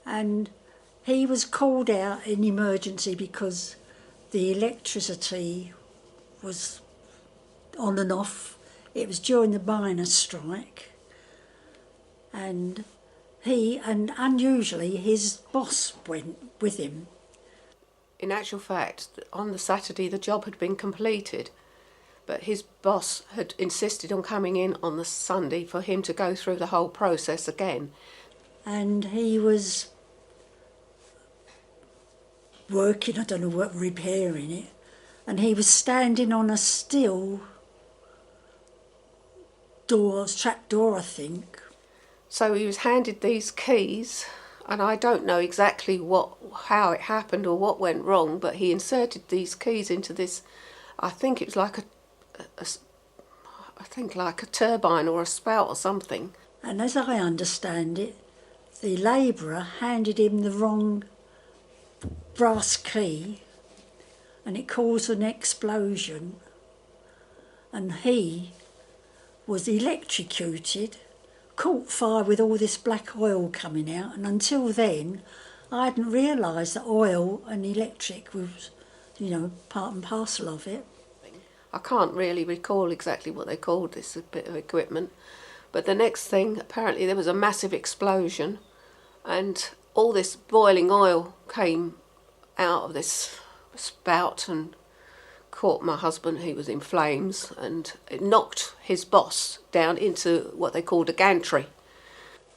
and he was called out in emergency because the electricity was on and off. It was during the miners' strike, and he, and unusually, his boss went with him. In actual fact, on the Saturday the job had been completed, but his boss had insisted on coming in on the Sunday for him to go through the whole process again. And he was working, I don't know what, repairing it, and he was standing on a steel door, trap door, I think. So he was handed these keys, and I don't know exactly how it happened or what went wrong, but he inserted these keys into this, I think it was like a turbine or a spout or something. And as I understand it, the labourer handed him the wrong brass key, and it caused an explosion, and he was electrocuted, caught fire with all this black oil coming out, and until then I hadn't realised that oil and electric was, part and parcel of it. I can't really recall exactly what they called this bit of equipment, but the next thing, apparently there was a massive explosion and all this boiling oil came out of this spout and caught my husband. He was in flames, and it knocked his boss down into what they called a gantry.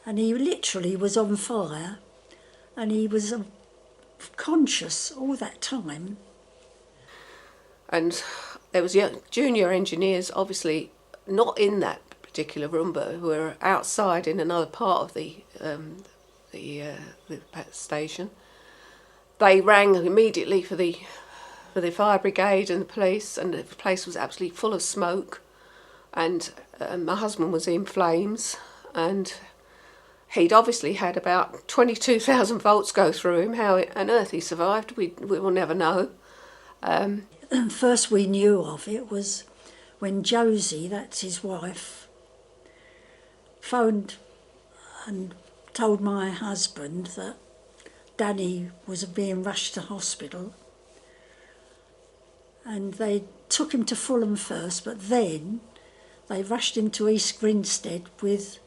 And he literally was on fire, and he was conscious all that time. And there was junior engineers, obviously not in that particular room, but who were outside in another part of the station. They rang immediately for the fire brigade and the police, and the place was absolutely full of smoke, and my husband was in flames, and he'd obviously had about 22,000 volts go through him. How on earth he survived, we will never know. First we knew of it was when Josie, that's his wife, phoned and told my husband that Danny was being rushed to hospital, and they took him to Fulham first, but then they rushed him to East Grinstead with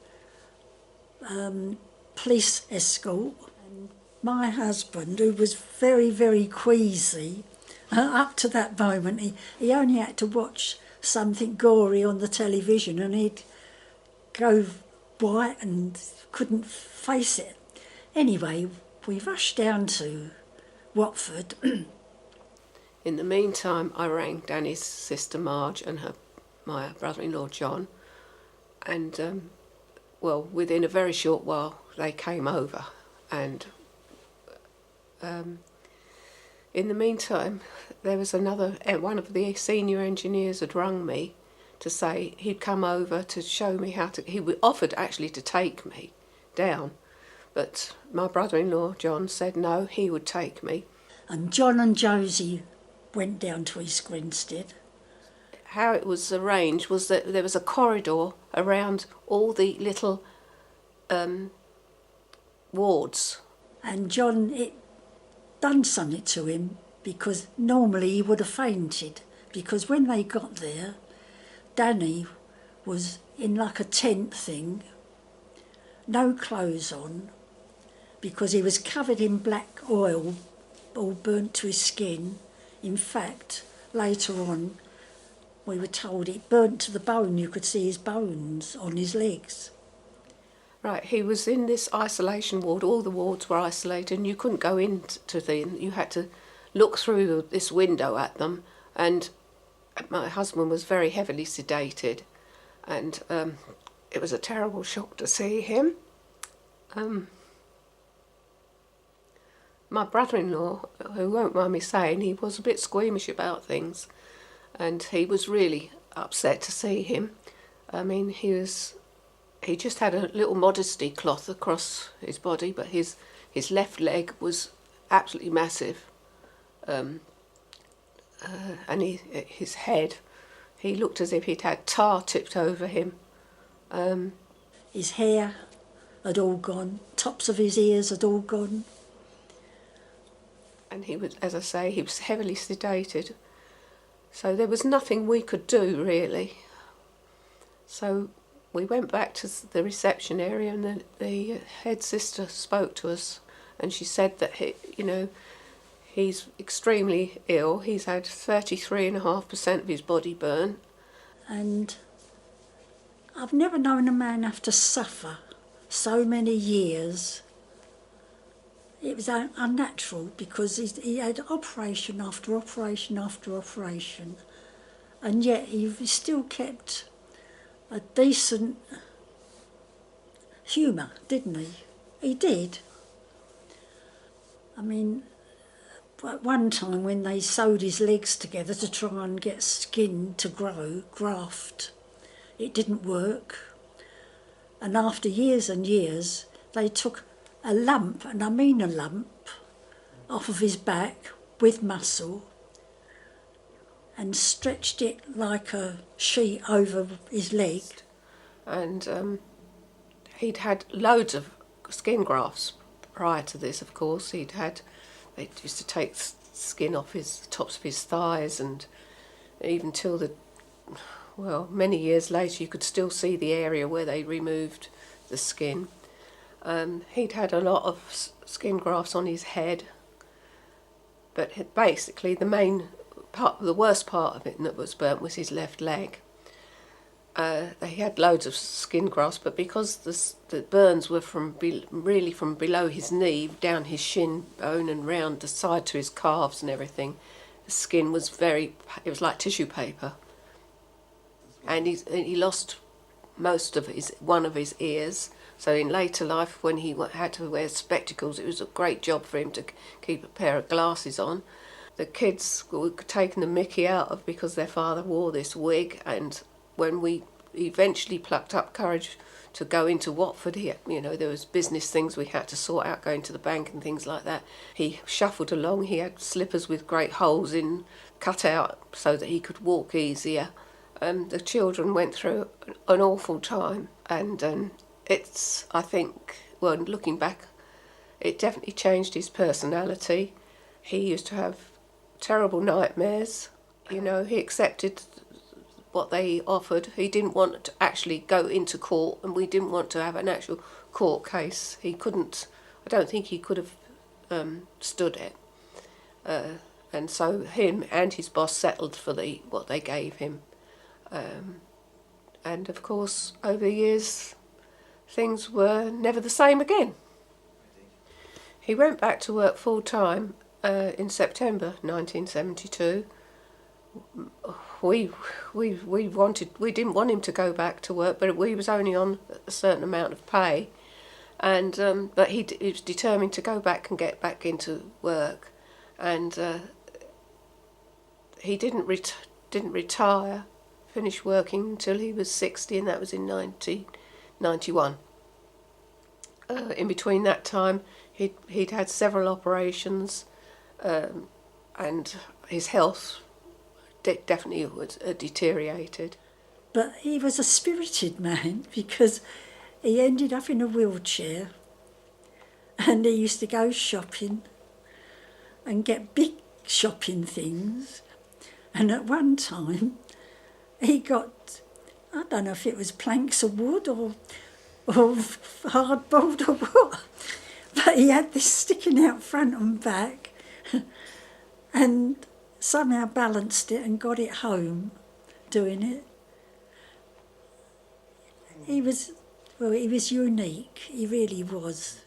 police escort. And my husband, who was very, very queasy, up to that moment, he only had to watch something gory on the television and he'd go white and couldn't face it. Anyway, we rushed down to Watford. In the meantime, I rang Danny's sister Marge and my brother-in-law John, and within a very short while they came over, and in the meantime there was one of the senior engineers had rung me to say he'd come over to show me he offered actually to take me down, but my brother-in-law John said no, he would take me. And John and Josie went down to East Grinstead. How it was arranged was that there was a corridor around all the little wards. And John, it done something to him, because normally he would have fainted, because when they got there, Danny was in like a tent thing, no clothes on, because he was covered in black oil, all burnt to his skin. In fact, later on, we were told it burnt to the bone. You could see his bones on his legs. Right, he was in this isolation ward. All the wards were isolated, and you couldn't go into them. You had to look through this window at them. And my husband was very heavily sedated, and it was a terrible shock to see him. My brother-in-law, who won't mind me saying, he was a bit squeamish about things, and he was really upset to see him. I mean, he just had a little modesty cloth across his body, but his left leg was absolutely massive, and his head, he looked as if he'd had tar tipped over him. His hair had all gone, tops of his ears had all gone. And he was, as I say, he was heavily sedated. So there was nothing we could do, really. So we went back to the reception area, and the head sister spoke to us, and she said that he's extremely ill. He's had 33.5% of his body burnt. And I've never known a man have to suffer so many years. It was unnatural, because he had operation after operation after operation, and yet he still kept a decent humour, didn't he? He did. I mean, at one time when they sewed his legs together to try and get skin to graft, it didn't work. And after years and years, they took a lump, and I mean a lump, off of his back with muscle and stretched it like a sheet over his leg. And he'd had loads of skin grafts prior to this, of course. They used to take skin off his tops of his thighs, and even till many years later, you could still see the area where they removed the skin. He'd had a lot of skin grafts on his head, but basically the worst part of it that was burnt was his left leg. He had loads of skin grafts, but because the burns were really from below his knee, down his shin bone and round the side to his calves and everything, the skin was it was like tissue paper. And he lost one of his ears. So in later life, when he had to wear spectacles, it was a great job for him to keep a pair of glasses on. The kids were taking the mickey out of because their father wore this wig, and when we eventually plucked up courage to go into Watford, there was business things we had to sort out, going to the bank and things like that. He shuffled along. He had slippers with great holes in, cut out so that he could walk easier. The children went through an awful time, and I think, looking back, it definitely changed his personality. He used to have terrible nightmares. He accepted what they offered. He didn't want to actually go into court, and we didn't want to have an actual court case. I don't think he could have stood it. And so him and his boss settled for what they gave him. And of course, over the years, things were never the same again. He went back to work full time in September 1972. We didn't want him to go back to work, but we was only on a certain amount of pay, and but he was determined to go back and get back into work, and he didn't retire. Finished working until he was 60, and that was in 1991. In between that time, he'd had several operations, and his health definitely was deteriorated. But he was a spirited man, because he ended up in a wheelchair, and he used to go shopping and get big shopping things. And at one time, he got, I don't know if it was planks of wood or hardboard or what, but he had this sticking out front and back, and somehow balanced it and got it home doing it. He was unique, he really was.